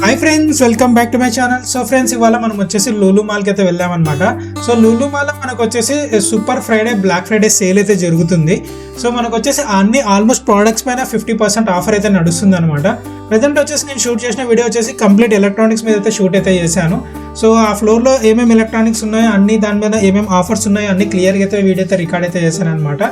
Hi friends, welcome back to my channel. So friends, ఇవాళ మనం వచ్చేసి లూలు మాల్కి అయితే వెళ్ళామన్నమాట. సో లూలు మాల్ మనకు వచ్చేసి super Friday, black Friday sale అయితే జరుగుతుంది. సో మనకు వచ్చేసి అన్ని ఆల్మోస్ట్ ప్రోడక్ట్స్ పైన 50% ఆఫర్ అయితే నడుస్తుంది అనమాట. ప్రజెంట్ వచ్చేసి నేను షూట్ చేసిన వీడియో వచ్చేసి కంప్లీట్ ఎలక్ట్రానిక్స్ మీద అయితే షూట్ అయితే చేశాను. సో ఆ ఫ్లోర్లో ఏమేమి ఎలక్ట్రానిక్స్ ఉన్నాయో అన్ని, దాని మీద ఏమేమి ఆఫర్స్ ఉన్నాయో అన్ని క్లియర్గా అయితే వీడియో అయితే రికార్డ్ అయితే చేశాను అనమాట.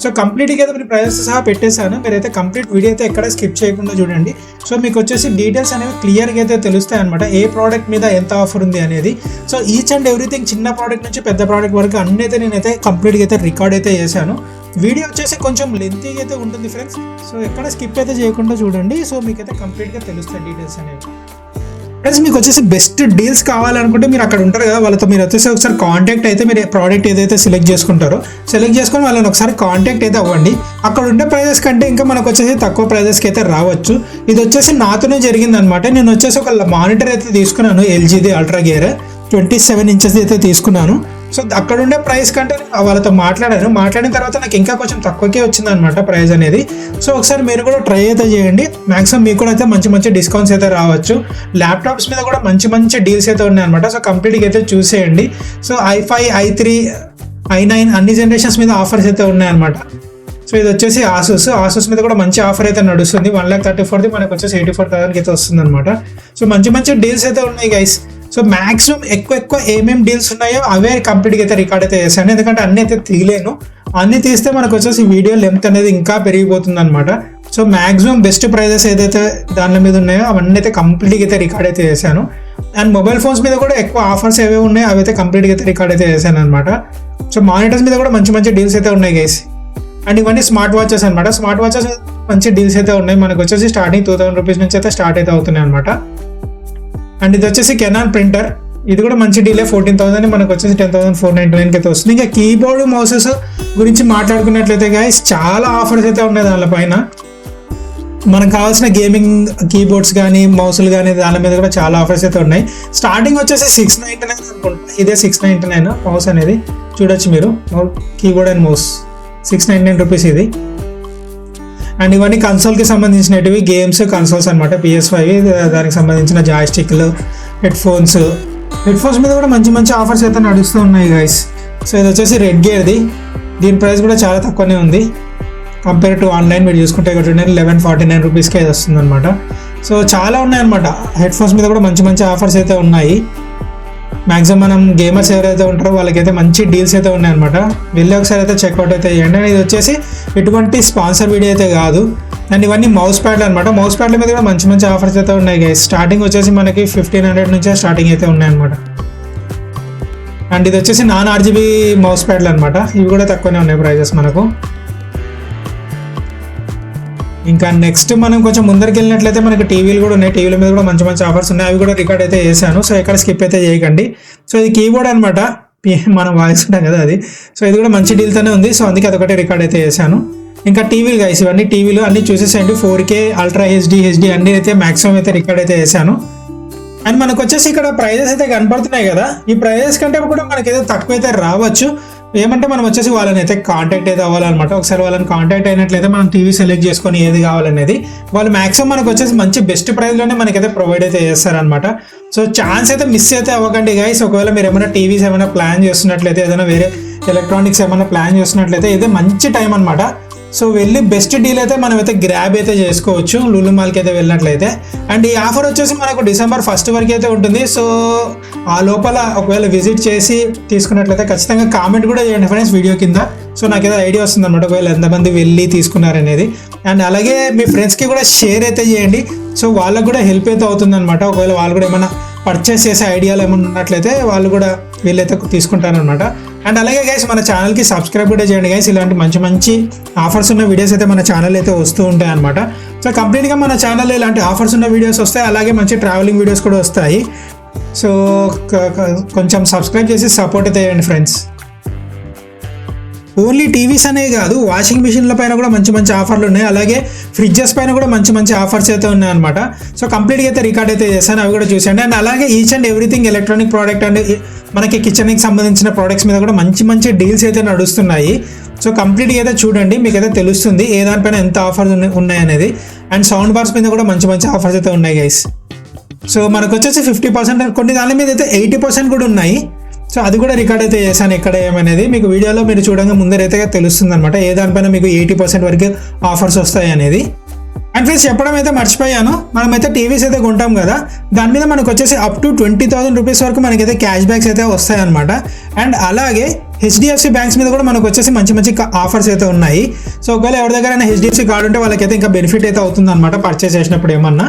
సో కంప్లీట్గా అయితే మీరు ప్రైజెస్ సహా పెట్టేశాను. మీరైతే కంప్లీట్ వీడియో అయితే ఎక్కడ స్కిప్ చేయకుండా చూడండి. సో మీకు వచ్చేసి డీటెయిల్స్ అనేవి క్లియర్గా అయితే తెలుస్తాయి అనమాట, ఏ ప్రోడక్ట్ మీద ఎంత ఆఫర్ ఉంది అనేది. సో ఈచ్ అండ్ ఎవ్రీథింగ్, చిన్న ప్రోడక్ట్ నుంచి పెద్ద ప్రోడక్ట్ వరకు అన్నీ అయితే నేనైతే కంప్లీట్గా అయితే రికార్డ్ అయితే చేశాను. వీడియో వచ్చేసి కొంచెం లెంతీగా అయితే ఉంటుంది ఫ్రెండ్స్. సో ఎక్కడ స్కిప్ అయితే చేయకుండా చూడండి. సో మీకైతే కంప్లీట్గా తెలుస్తాయి డీటెయిల్స్ అనేవి. ఫ్రెండ్స్, మీకు వచ్చేసి బెస్ట్ డీల్స్ కావాలనుకుంటే మీరు అక్కడ ఉంటారు కదా, వాళ్ళతో మీరు వచ్చేసి ఒకసారి కాంటాక్ట్ అయితే, మీరు ప్రోడక్ట్ ఏదైతే సెలెక్ట్ చేసుకుంటారో సెలెక్ట్ చేసుకొని వాళ్ళని ఒకసారి కాంటాక్ట్ అయితే అవ్వండి. అక్కడ ఉండే ప్రైజెస్ కంటే ఇంకా మనకు వచ్చేసి తక్కువ ప్రైజెస్కి అయితే రావచ్చు. ఇది వచ్చేసి నాతోనే జరిగింది అనమాట. నేను వచ్చేసి ఒక మానిటర్ అయితే తీసుకున్నాను, ఎల్జీది అల్ట్రా గేర్ 27 ఇంచెస్ అయితే తీసుకున్నాను. సో అక్కడ ఉండే ప్రైస్ కంటే వాళ్ళతో మాట్లాడిన తర్వాత నాకు ఇంకా కొంచెం తక్కువకే వచ్చింది అనమాట ప్రైస్ అనేది. సో ఒకసారి మీరు కూడా ట్రై అయితే చేయండి. మ్యాక్సిమం మీకు కూడా అయితే మంచి మంచి డిస్కౌంట్స్ అయితే రావచ్చు. ల్యాప్టాప్స్ మీద కూడా మంచి మంచి డీల్స్ అయితే ఉన్నాయన్నమాట. సో కంప్లీట్గా అయితే చూసేయండి. సో i5, i3, i9 అన్ని జనరేషన్స్ మీద ఆఫర్స్ అయితే ఉన్నాయన్నమాట. సో ఇది వచ్చేసి ఆసూస్ మీద కూడా మంచి ఆఫర్ అయితే నడుస్తుంది. 1,34,000 మనకు వచ్చేసి 84,000 అయితే వస్తుంది అనమాట. సో మంచి మంచి డీల్స్ అయితే ఉన్నాయి గైస్. సో మ్యాక్సిమం ఎక్కువ ఏమేమి డీల్స్ ఉన్నాయో అవే కంప్లీట్గా అయితే రికార్డ్ అయితే చేశాను. ఎందుకంటే అన్నీ అయితే తీయలేను. అన్నీ తీస్తే మనకు వచ్చేసి వీడియో లెంత్ అనేది ఇంకా పెరిగిపోతుంది అనమాట. సో మ్యాక్సిమం బెస్ట్ ప్రైజెస్ ఏదైతే దాని మీద ఉన్నాయో అవన్నీ అయితే కంప్లీట్గా అయితే రికార్డ్ అయితే చేశాను. అండ్ మొబైల్ ఫోన్స్ మీద కూడా ఎక్కువ ఆఫర్స్ ఏవే ఉన్నాయో అవి అయితే కంప్లీట్గా అయితే రికార్డ్ అయితే చేశాను అనమాట. సో మానిటర్స్ మీద కూడా మంచి మంచి డీల్స్ అయితే ఉన్నాయి గైస్. అండ్ ఇవన్నీ స్మార్ట్ వాచెస్ అనమాట. స్మార్ట్ వాచెస్ మంచి డీల్స్ అయితే ఉన్నాయి. మనకు వచ్చేసి స్టార్టింగ్ 2,000 రూపీస్ నుంచి అయితే స్టార్ట్ అయితే అవుతున్నాయి అనమాట. అండ్ ఇది వచ్చేసి కెనాన్ ప్రింటర్, ఇది కూడా మంచి డీలే. 14,000 మనకు వచ్చేసి 10,499 అయితే వస్తుంది. ఇంకా కీబోర్డ్ మౌసెస్ గురించి మాట్లాడుకున్నట్లయితే గైస్ చాలా ఆఫర్స్ అయితే ఉన్నాయి దానిపైన. మనకు కావాల్సిన గేమింగ్ కీబోర్డ్స్ కానీ మౌసులు కానీ దాని మీద కూడా చాలా ఆఫర్స్ అయితే ఉన్నాయి. స్టార్టింగ్ వచ్చేసి 699 అనుకుంటా. ఇదే 699 మౌస్ అనేది చూడొచ్చు మీరు. కీబోర్డ్ అండ్ మౌస్ 699 రూపీస్ ఇది. అండ్ ఇవన్నీ కన్సోల్కి సంబంధించినవి, గేమ్స్ కన్సోల్స్ అనమాట. PS5 దానికి సంబంధించిన జాయ్స్టిక్లు, హెడ్ ఫోన్స్ మీద కూడా మంచి మంచి ఆఫర్స్ అయితే నడుస్తూ ఉన్నాయి గైస్. సో ఇది వచ్చేసి రెడ్ గేర్ది. దీని ప్రైస్ కూడా చాలా తక్కువనే ఉంది కంపేర్ టు ఆన్లైన్. మీరు చూసుకుంటే 1149 రూపీస్కి అయితే వస్తుంది అనమాట. సో చాలా ఉన్నాయన్నమాట. హెడ్ ఫోన్స్ మీద కూడా మంచి మంచి ఆఫర్స్ అయితే ఉన్నాయి. మ్యాక్సిమం మనం గేమర్స్ ఎవరైతే ఉంటారో వాళ్ళకైతే మంచి డీల్స్ అయితే ఉన్నాయన్నమాట. వెళ్ళి ఒకసారి అయితే చెక్అవుట్ అయితే చేయండి. అండ్ ఇది వచ్చేసి ఎటువంటి స్పాన్సర్ వీడియో అయితే కాదు. అండ్ ఇవన్నీ మౌస్ ప్యాడ్లు అనమాట. మౌస్ ప్యాడ్ల మీద కూడా మంచి మంచి ఆఫర్స్ అయితే ఉన్నాయి గైస్. స్టార్టింగ్ వచ్చేసి మనకి 1,500 నుంచే స్టార్టింగ్ అయితే ఉన్నాయన్నమాట. అండ్ ఇది వచ్చేసి నాన్ RGB మౌస్ ప్యాడ్లు అనమాట. ఇవి కూడా తక్కువనే ఉన్నాయి ప్రైజెస్ మనకు. ఇంకా నెక్స్ట్ మనం కొంచెం ముందరికి వెళ్ళినట్లయితే మనకి టీవీలు కూడా ఉన్నాయి. టీవీల మీద కూడా మంచి మంచి ఆఫర్స్ ఉన్నాయి. అవి కూడా రికార్డ్ అయితే చేశాను. సో ఎక్కడ స్కిప్ అయితే చేయకండి. సో ఇది కీబోర్డ్ అనమాట, మనం వాయిస్ ఉంటాం కదా అది. సో ఇది కూడా మంచి డీల్తోనే ఉంది. సో అందుకే అదొకటి రికార్డ్ అయితే చేశాను. ఇంకా టీవీలు గైస్, ఇవన్నీ టీవీలు అన్ని చూసేసేయండి. 4K, అల్ట్రా హెచ్డి అన్ని అయితే మ్యాక్సిమం అయితే రికార్డ్ అయితే చేశాను. అండ్ మనకు వచ్చేసి ఇక్కడ ప్రైజెస్ అయితే కనపడుతున్నాయి కదా. ఈ ప్రైజెస్ కంటే కూడా మనకైతే తక్కువ అయితే రావచ్చు. ఏమంటే మనం వచ్చేసి వాళ్ళని అయితే కాంటాక్ట్ అయితే అవ్వాలన్నమాట. ఒకసారి వాళ్ళని కాంటాక్ట్ అయినట్లయితే మనం టీవీ సెలెక్ట్ చేసుకొని ఏది కావాలనేది వాళ్ళు మ్యాక్సిమం మనకు వచ్చేసి మంచి బెస్ట్ ప్రైస్లోనే మనకైతే ప్రొవైడ్ అయితే చేస్తారనమాట. సో ఛాన్స్ అయితే మిస్ అయితే అవ్వకండి గైస్. ఒకవేళ మీరు ఏమైనా టీవీస్ ఏమైనా ప్లాన్ చేస్తున్నట్లయితే, ఏదైనా వేరే ఎలక్ట్రానిక్స్ ఏమైనా ప్లాన్ చేస్తున్నట్లయితే ఇదే మంచి టైం అనమాట. సో వెళ్ళి బెస్ట్ డీల్ అయితే మనం అయితే గ్రాబ్ అయితే చేసుకోవచ్చు లులు మాల్కి అయితే వెళ్ళినట్లయితే. అండ్ ఈ ఆఫర్ వచ్చేసి మనకు December 1st వరకు అయితే ఉంటుంది. సో ఆ లోపల ఒకవేళ విజిట్ చేసి తీసుకున్నట్లయితే ఖచ్చితంగా కామెంట్ కూడా చేయండి ఫ్రెండ్స్ వీడియో కింద. సో నాకు ఏదో ఐడియా వస్తుంది అనమాట ఒకవేళ ఎంతమంది వెళ్ళి తీసుకున్నారనేది. అండ్ అలాగే మీ ఫ్రెండ్స్కి కూడా షేర్ అయితే చేయండి. సో వాళ్ళకు కూడా హెల్ప్ అయితే అవుతుంది అనమాట. ఒకవేళ వాళ్ళు కూడా ఏమైనా పర్చేస్ చేసే ఐడియాలు ఏమైనా ఉన్నట్లయితే వాళ్ళు కూడా వీళ్ళైతే తీసుకుంటారనమాట. అండ్ అలాగే గైస్ మన ఛానల్కి సబ్స్క్రైబ్ కూడా చేయండి గైస్. ఇలాంటి మంచి మంచి ఆఫర్స్ ఉన్న వీడియోస్ అయితే మన ఛానల్ అయితే వస్తూ ఉంటాయి అనమాట. సో కంప్లీట్గా మన ఛానల్లో ఇలాంటి ఆఫర్స్ ఉన్న వీడియోస్ వస్తాయి. అలాగే మంచి ట్రావెలింగ్ వీడియోస్ కూడా వస్తాయి. సో కొంచెం సబ్స్క్రైబ్ చేసి సపోర్ట్ అయితే చేయండి ఫ్రెండ్స్. ఓన్లీ టీవీస్ అనే కాదు, వాషింగ్ మిషన్ల పైన కూడా మంచి మంచి ఆఫర్లు ఉన్నాయి. అలాగే ఫ్రిడ్జెస్ పైన కూడా మంచి మంచి ఆఫర్స్ అయితే ఉన్నాయి అనమాట. సో కంప్లీట్గా అయితే రికార్డ్ అయితే చేశాను, అవి కూడా చూసండి. అండ్ అలాగే each and everything electronic product and మనకి కిచెన్కి సంబంధించిన ప్రోడక్ట్స్ మీద కూడా మంచి మంచి డీల్స్ అయితే నడుస్తున్నాయి. సో కంప్లీట్గా అయితే చూడండి, మీకు అయితే తెలుస్తుంది ఏ దానిపైన ఎంత ఆఫర్స్ ఉన్నాయి అనేది. అండ్ సౌండ్ బార్స్ మీద కూడా మంచి మంచి ఆఫర్స్ అయితే ఉన్నాయి గైస్. సో మనకు వచ్చేసి 50%, కొన్ని దాని మీద అయితే 80% కూడా ఉన్నాయి. సో అది కూడా రికార్డ్ అయితే చేశాను ఎక్కడ ఏమనేది, మీకు వీడియోలో మీరు చూడంగా ముందరైతే తెలుస్తుంది అనమాట ఏ దానిపైన మీకు 80% వరకు ఆఫర్స్ వస్తాయి అనేది. అండ్ ఫ్రెండ్స్ చెప్పడం అయితే మర్చిపోయాను, మనమైతే టీవీస్ అయితే కొంటాం కదా, దాని మీద మనకు వచ్చేసి అప్ టు 20,000 రూపీస్ వరకు మనకైతే క్యాష్ బ్యాక్స్ అయితే వస్తాయి అనమాట. అండ్ అలాగే హెచ్డిఎఫ్సి బ్యాంక్స్ మీద కూడా మనకు వచ్చేసి మంచి మంచి ఆఫర్స్ అయితే ఉన్నాయి. సో ఒకవేళ ఎవరి దగ్గర హెచ్డిఎఫ్సి కార్డు ఉంటే వాళ్ళకైతే ఇంకా బెనిఫిట్ అయితే అవుతుంది అనమాట పర్చేస్ చేసినప్పుడు ఏమన్నా.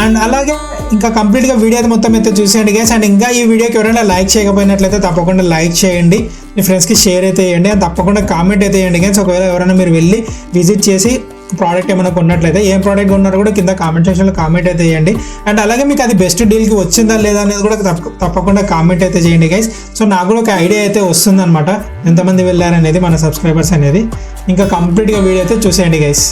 అండ్ అలాగే ఇంకా కంప్లీట్గా వీడియో అయితే మొత్తం అయితే చూసేయండి గైస్. అండ్ ఇంకా ఈ వీడియోకి ఎవరైనా లైక్ చేయకపోయినట్లయితే తప్పకుండా లైక్ చేయండి, మీ ఫ్రెండ్స్కి షేర్ అయితే చేయండి, అండ్ తప్పకుండా కామెంట్ అయితే చేయండి గైస్. ఒకవేళ ఎవరైనా మీరు వెళ్ళి విజిట్ చేసి ప్రోడక్ట్ ఏమైనా కొన్నట్లయితే ఏం ప్రోడక్ట్ కొన్నారో కూడా కింద కామెంట్ సెక్షన్లో కామెంట్ అయితే చేయండి. అండ్ అలాగే మీకు అది బెస్ట్ డీల్కి వచ్చిందా లేదా అనేది కూడా తప్పకుండా కామెంట్ అయితే చేయండి గైస్. సో నాకు కూడా ఒక ఐడియా అయితే వస్తుందన్నమాట ఎంతమంది వెళ్ళారనేది మన సబ్స్క్రైబర్స్ అనేది. ఇంకా కంప్లీట్గా వీడియో అయితే చూసేయండి గైస్.